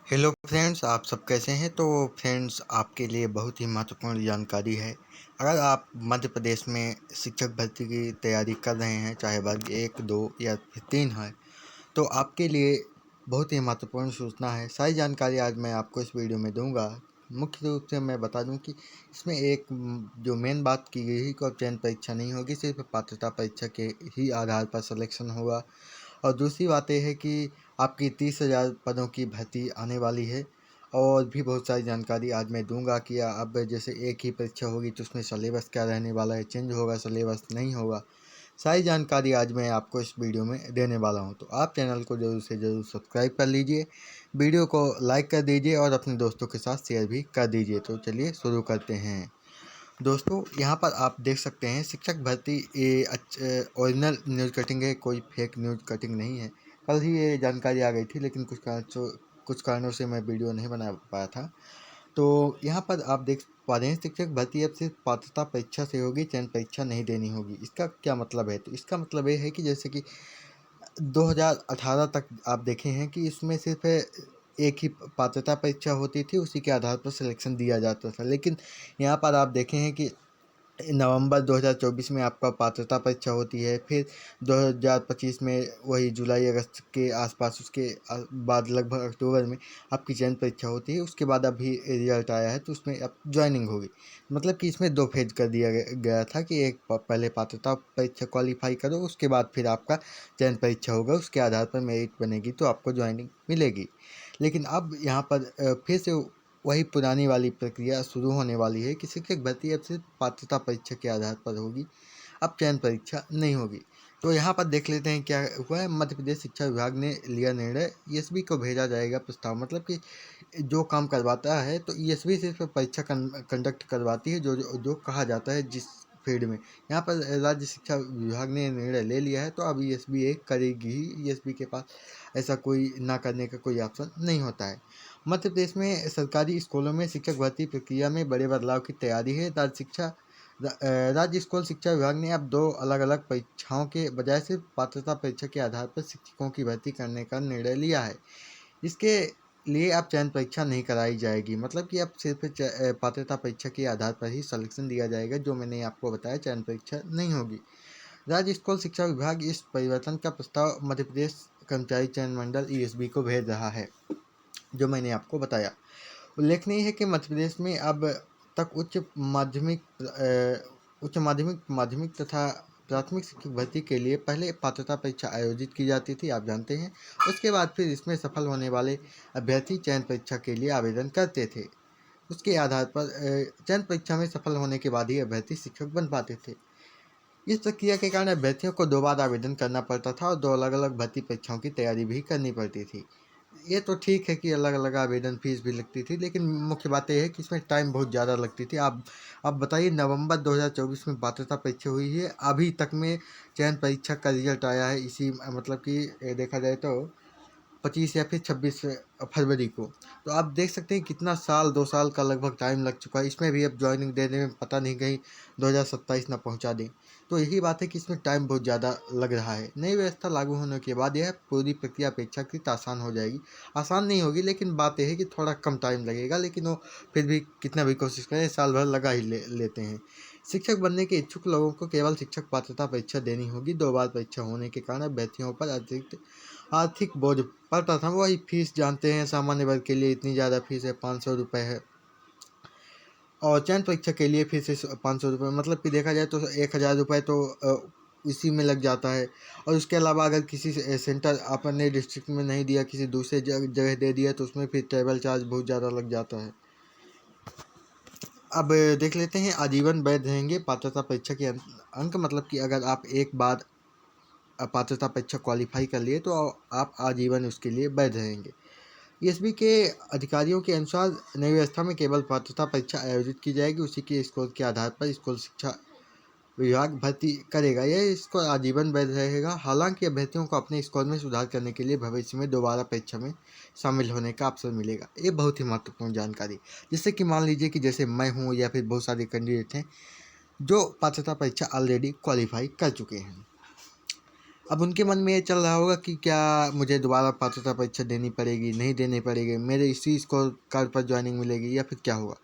Hello friends, आप सब कैसे हैं। तो फ्रेंड्स, आपके लिए बहुत ही महत्वपूर्ण जानकारी है। अगर आप मध्य प्रदेश में शिक्षक भर्ती की तैयारी कर रहे हैं, चाहे वर्ग 1, 2 या फिर 3 है, तो आपके लिए बहुत ही महत्वपूर्ण सूचना है। सारी जानकारी आज मैं आपको इस वीडियो में दूंगा। मुख्य रूप से मैं बता दूं कि इसमें एक जो मेन बात की गई है कि अब चयन परीक्षा नहीं होगी, सिर्फ पात्रता परीक्षा के ही आधार पर सिलेक्शन होगा। और दूसरी बात यह है कि आपकी 30,000 पदों की भर्ती आने वाली है। और भी बहुत सारी जानकारी आज मैं दूंगा कि अब जैसे एक ही परीक्षा होगी तो उसमें सिलेबस क्या रहने वाला है, चेंज होगा सिलेबस, नहीं होगा। सारी जानकारी आज मैं आपको इस वीडियो में देने वाला हूं। तो आप चैनल को ज़रूर से ज़रूर सब्सक्राइब कर लीजिए, वीडियो को लाइक कर दीजिए और अपने दोस्तों के साथ शेयर भी कर दीजिए। तो चलिए शुरू करते हैं। दोस्तों, यहाँ पर आप देख सकते हैं शिक्षक भर्ती ये ओरिजिनल न्यूज़ कटिंग है, कोई फेक न्यूज़ कटिंग नहीं है। कल ही ये जानकारी आ गई थी, लेकिन कुछ कारणों से मैं वीडियो नहीं बना पाया था। तो यहाँ पर आप देख पा रहे हैं शिक्षक भर्ती अब सिर्फ पात्रता परीक्षा से होगी, चयन परीक्षा नहीं देनी होगी। इसका क्या मतलब है? तो इसका मतलब ये है कि जैसे कि 2018 तक आप देखे हैं कि इसमें सिर्फ एक ही पात्रता परीक्षा होती थी, उसी के आधार पर सिलेक्शन दिया जाता था। लेकिन यहाँ पर आप देखे हैं कि नवंबर 2024 में आपका पात्रता परीक्षा होती है, फिर 2025 में वही जुलाई अगस्त के आसपास, उसके बाद लगभग अक्टूबर में आपकी चयन परीक्षा होती है। उसके बाद अभी रिजल्ट आया है तो उसमें अब ज्वाइनिंग होगी। मतलब कि इसमें दो फेज कर दिया गया था कि एक पहले पात्रता परीक्षा क्वालिफाई करो, उसके बाद फिर आपका चयन परीक्षा होगा, उसके आधार पर मेरिट बनेगी तो आपको ज्वाइनिंग मिलेगी। लेकिन अब यहाँ पर फिर से वही पुरानी वाली प्रक्रिया शुरू होने वाली है कि शिक्षक भर्ती अब सिर्फ पात्रता परीक्षा के आधार पर होगी, अब चयन परीक्षा नहीं होगी। तो यहाँ पर देख लेते हैं क्या हुआ है। मध्य प्रदेश शिक्षा विभाग ने लिया निर्णय, ईएसबी को भेजा जाएगा प्रस्ताव। मतलब कि जो काम करवाता है तो ईएसबी सिर्फ परीक्षा कंडक्ट करवाती है, जो कहा जाता है जिस फील्ड में। यहाँ पर राज्य शिक्षा विभाग ने निर्णय ले लिया है तो अब ईएसबी एक करेगी ही। ईएसबी के पास ऐसा कोई ना करने का कोई ऑप्शन नहीं होता है। मध्य प्रदेश में सरकारी स्कूलों में शिक्षक भर्ती प्रक्रिया में बड़े बदलाव की तैयारी है। राज्य स्कूल शिक्षा विभाग ने अब दो अलग अलग परीक्षाओं के बजाय सिर्फ पात्रता परीक्षा के आधार पर शिक्षकों की भर्ती करने का निर्णय लिया है। इसके लिए अब चयन परीक्षा नहीं कराई जाएगी। मतलब कि अब सिर्फ पात्रता परीक्षा के आधार पर ही सिलेक्शन दिया जाएगा, जो मैंने आपको बताया, चयन परीक्षा नहीं होगी। राज्य स्कूल शिक्षा विभाग इस परिवर्तन का प्रस्ताव मध्य प्रदेश कर्मचारी चयन मंडल ईएसबी को भेज रहा है, जो मैंने आपको बताया। उल्लेखनीय है कि मध्य प्रदेश में अब तक उच्च माध्यमिक, माध्यमिक तथा प्राथमिक शिक्षक भर्ती के लिए पहले पात्रता परीक्षा आयोजित की जाती थी, आप जानते हैं। उसके बाद फिर इसमें सफल होने वाले अभ्यर्थी चयन परीक्षा के लिए आवेदन करते थे। उसके आधार पर चयन परीक्षा में सफल होने के बाद ही अभ्यर्थी शिक्षक बन पाते थे। इस प्रक्रिया के कारण अभ्यर्थियों को दो बार आवेदन करना पड़ता था और दो अलग अलग भर्ती परीक्षाओं की तैयारी भी करनी पड़ती थी। ये तो ठीक है कि अलग अलग आवेदन फीस भी लगती थी, लेकिन मुख्य बात यह है कि इसमें टाइम बहुत ज़्यादा लगती थी। आप अब बताइए, नवंबर 2024 में पात्रता परीक्षा हुई है, अभी तक में चयन परीक्षा का रिजल्ट आया है इसी मतलब कि देखा जाए तो 25 या फिर 26 फरवरी को। तो आप देख सकते हैं कितना साल, 2 साल का लगभग टाइम लग चुका है। इसमें भी अब ज्वाइनिंग देने में पता नहीं कहीं 2027 ना पहुंचा दें। तो यही बात है कि इसमें टाइम बहुत ज़्यादा लग रहा है। नई व्यवस्था लागू होने के बाद यह पूरी प्रक्रिया अपेक्षाकृत आसान हो जाएगी। आसान नहीं होगी, लेकिन बात यह है कि थोड़ा कम टाइम लगेगा, लेकिन वो फिर भी कितना भी कोशिश करें, साल भर लगा ही लेते हैं। शिक्षक बनने के इच्छुक लोगों को केवल शिक्षक पात्रता परीक्षा देनी होगी। 2 बार परीक्षा होने के कारण अभ्यर्थियों पर अतिरिक्त आर्थिक बोझ पड़ता था। वही फीस जानते हैं, सामान्य वर्ग के लिए इतनी ज़्यादा फीस है, 500 रुपये है। और चयन परीक्षा के लिए फीस है 500 रुपये। मतलब कि देखा जाए तो 1,000 रुपये तो इसी में लग जाता है। और उसके अलावा अगर किसी सेंटर अपने डिस्ट्रिक्ट में नहीं दिया, किसी दूसरे जगह दे दिया, तो उसमें फिर ट्रैवल चार्ज बहुत ज़्यादा लग जाता है। अब देख लेते हैं, आजीवन वैध रहेंगे पात्रता परीक्षा के अंक। मतलब कि अगर आप एक बार पात्रता परीक्षा क्वालिफाई कर लिए तो आप आजीवन उसके लिए वैध रहेंगे। ईएसबी के अधिकारियों के अनुसार नई व्यवस्था में केवल पात्रता परीक्षा आयोजित की जाएगी, उसी के स्कोर के आधार पर स्कूल शिक्षा विभाग भर्ती करेगा। यह स्कोर आजीवन वैध रहेगा। हालांकि अभ्यर्थियों को अपने स्कोर में सुधार करने के लिए भविष्य में दोबारा परीक्षा में शामिल होने का अवसर मिलेगा। ये बहुत ही महत्वपूर्ण जानकारी। जिससे कि मान लीजिए कि जैसे मैं हूँ या फिर बहुत सारे कैंडिडेट हैं जो पात्रता परीक्षा ऑलरेडी क्वालिफाई कर चुके हैं। अब उनके मन में ये चल रहा होगा कि क्या मुझे दोबारा पात्रता परीक्षा देनी पड़ेगी, नहीं देनी पड़ेगी, मेरे इसी स्कोर कार्ड पर ज्वाइनिंग मिलेगी या फिर क्या होगा।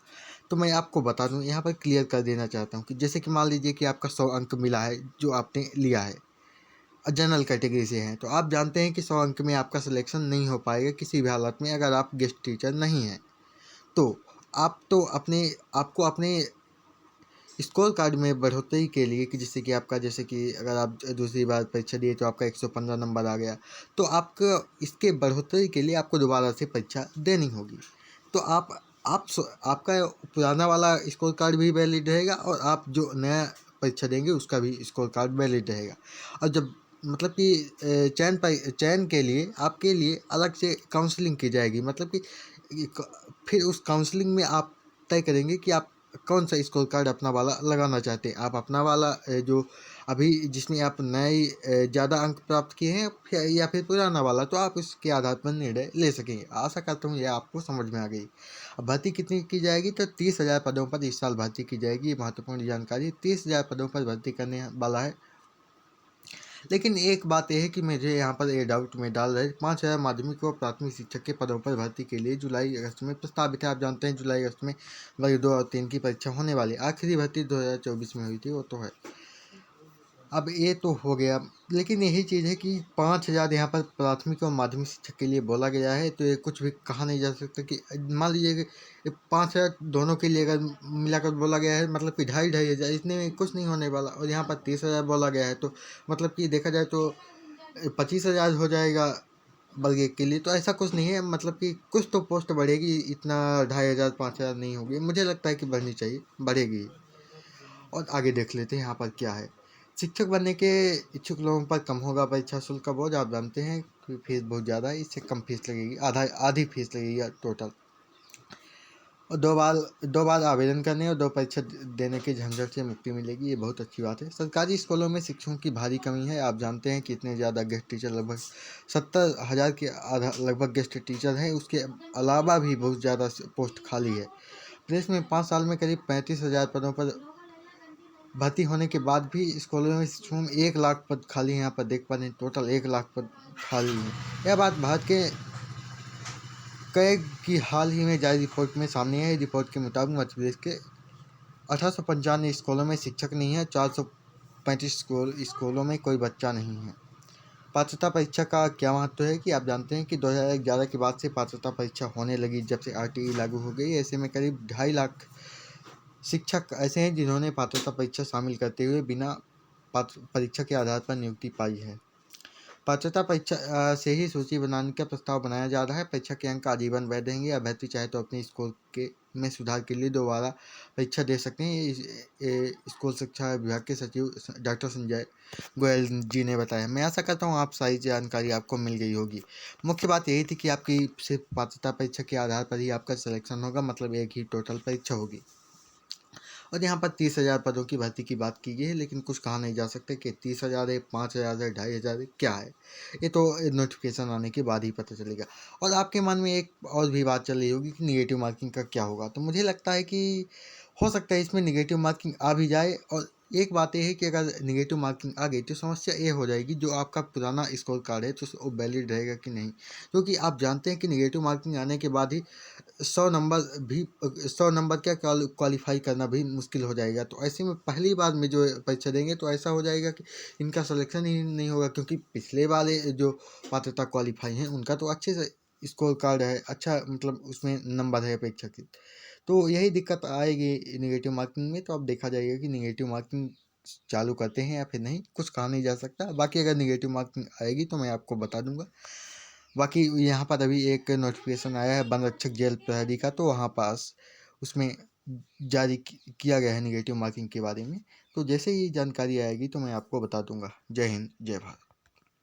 तो मैं आपको बता दूं, यहाँ पर क्लियर कर देना चाहता हूँ कि जैसे कि मान लीजिए कि आपका 100 अंक मिला है जो आपने लिया है, जनरल कैटेगरी से हैं, तो आप जानते हैं कि 100 अंक में आपका सिलेक्शन नहीं हो पाएगा किसी भी हालत में अगर आप गेस्ट टीचर नहीं हैं। तो आप तो आपको अपने स्कोर कार्ड में बढ़ोतरी के लिए कि जिससे कि आपका, जैसे कि अगर आप दूसरी बार परीक्षा दिए तो आपका 115 नंबर आ गया, तो आपको इसके बढ़ोतरी के लिए आपको दोबारा से परीक्षा देनी होगी। तो आपका पुराना वाला स्कोर कार्ड भी वैलिड रहेगा और आप जो नया परीक्षा देंगे उसका भी स्कोर कार्ड वैलिड रहेगा। और जब मतलब कि चयन के लिए आपके लिए अलग से काउंसलिंग की जाएगी, मतलब कि फिर उस काउंसलिंग में आप तय करेंगे कि आप कौन सा स्कोर कार्ड अपना वाला लगाना चाहते हैं। आप अपना वाला जो अभी जिसमें आप नए ज़्यादा अंक प्राप्त किए हैं या फिर पुराना वाला, तो आप इसके आधार पर निर्णय ले सकेंगे। आशा करता हूँ यह आपको समझ में आ गई। अब भर्ती कितनी की जाएगी, तो 30,000 पदों पर इस साल भर्ती की जाएगी। ये महत्वपूर्ण जानकारी, 30,000 पदों पर भर्ती करने वाला है। लेकिन एक बात यह है कि मुझे यहाँ पर ये डाउट में डाल रहे, 5,000 माध्यमिक व प्राथमिक शिक्षक के पदों पर भर्ती के लिए जुलाई अगस्त में प्रस्तावित है। आप जानते हैं जुलाई अगस्त में वर्ग 2 और 3 की परीक्षा होने वाली। आखिरी भर्ती 2024 में हुई थी, वो तो है। अब ये तो हो गया, लेकिन यही चीज़ है कि 5,000 यहाँ पर प्राथमिक और माध्यमिक शिक्षक के लिए बोला गया है, तो ये कुछ भी कहा नहीं जा सकता कि मान लीजिए कि 5,000 दोनों के लिए अगर मिलाकर बोला गया है, मतलब कि 2,500 इतने में कुछ नहीं होने वाला। और यहाँ पर 30,000 बोला गया है, तो मतलब कि देखा जाए तो 25,000 हो जाएगा वर्ग एक के लिए। तो ऐसा कुछ नहीं है, मतलब कि कुछ तो पोस्ट बढ़ेगी, इतना 2,500 5,000 नहीं होगी। मुझे लगता है कि बढ़नी चाहिए, बढ़ेगी। और आगे देख लेते हैं यहाँ पर क्या है। शिक्षक बनने के इच्छुक लोगों पर कम होगा परीक्षा शुल्क का बोझ। आप जानते हैं कि फीस बहुत ज़्यादा है, इससे कम फीस लगेगी, आधी फीस लगेगी टोटल। और दो बार आवेदन करने और 2 परीक्षा देने के झंझट से मुक्ति मिलेगी, ये बहुत अच्छी बात है। सरकारी स्कूलों में शिक्षकों की भारी कमी है। आप जानते हैं कि इतने ज़्यादा गेस्ट टीचर, लगभग 70,000 के आधा लगभग गेस्ट टीचर हैं। उसके अलावा भी बहुत ज़्यादा पोस्ट खाली है। प्रदेश में 5 साल में करीब 35,000 पदों पर भर्ती होने के बाद भी स्कूलों में शिक्षकों में 1 लाख पद खाली हैं। यहाँ पर देख पा रहे हैं, टोटल 1 लाख पद खाली हैं। यह बात भारत के कई की हाल ही में जारी रिपोर्ट में सामने आई। रिपोर्ट के मुताबिक मध्य प्रदेश के 1895 स्कूलों में शिक्षक नहीं है, 435 स्कूलों में कोई बच्चा नहीं है। पात्रता परीक्षा का क्या महत्व है कि आप जानते हैं कि 2011 के बाद से पात्रता परीक्षा होने लगी। जब से आरटीई लागू हो गई, ऐसे में करीब 2.5 लाख शिक्षक ऐसे हैं जिन्होंने पात्रता परीक्षा शामिल करते हुए बिना परीक्षा के आधार पर नियुक्ति पाई है। पात्रता परीक्षा से ही सूची बनाने का प्रस्ताव बनाया जा रहा है। परीक्षा के अंक आजीवन वैध रहेंगे। अभ्यर्थी चाहे तो अपने स्कोर के में सुधार के लिए दोबारा परीक्षा दे सकते हैं। स्कूल शिक्षा विभाग के सचिव डॉक्टर संजय गोयल जी ने बताया। मैं आशा करता हूँ आप सारी जानकारी आपको मिल गई होगी। मुख्य बात यही थी कि आपकी सिर्फ पात्रता परीक्षा के आधार पर ही आपका सिलेक्शन होगा, मतलब एक ही टोटल परीक्षा होगी। और यहाँ पर 30,000 पदों की भर्ती की बात की गई है, लेकिन कुछ कहा नहीं जा सकता कि 30,000 है, 5,000 है, 2,500 है, क्या है। ये तो नोटिफिकेशन आने के बाद ही पता चलेगा। और आपके मन में एक और भी बात चल रही होगी कि निगेटिव मार्किंग का क्या होगा। तो मुझे लगता है कि हो सकता है इसमें निगेटिव मार्किंग आ भी जाए। और एक बात यह है कि अगर निगेटिव मार्किंग आ गई तो समस्या ये हो जाएगी, जो आपका पुराना स्कोर कार्ड है तो वो वैलिड रहेगा कि नहीं। क्योंकि आप जानते हैं कि निगेटिव मार्किंग आने के बाद ही 100 नंबर क्या क्वालिफाई करना भी मुश्किल हो जाएगा। तो ऐसे में पहली बार में जो परीक्षा देंगे तो ऐसा हो जाएगा कि इनका सिलेक्शन ही नहीं होगा, क्योंकि पिछले वाले जो पात्रता क्वालिफाई हैं उनका तो अच्छे से स्कोर कार्ड है, अच्छा मतलब उसमें नंबर है अपेक्षा की। तो यही दिक्कत आएगी निगेटिव मार्किंग में। तो अब देखा जाएगा कि निगेटिव मार्किंग चालू करते हैं या फिर नहीं, कुछ कहा नहीं जा सकता। बाकी अगर निगेटिव मार्किंग आएगी तो मैं आपको बता दूंगा। बाकी यहाँ पर अभी एक नोटिफिकेशन आया है वन रक्षक जेल प्रहरी का, तो वहाँ पास उसमें जारी किया गया है निगेटिव मार्किंग के बारे में। तो जैसे ही जानकारी आएगी तो मैं आपको बता दूंगा। जय हिंद, जय भारत।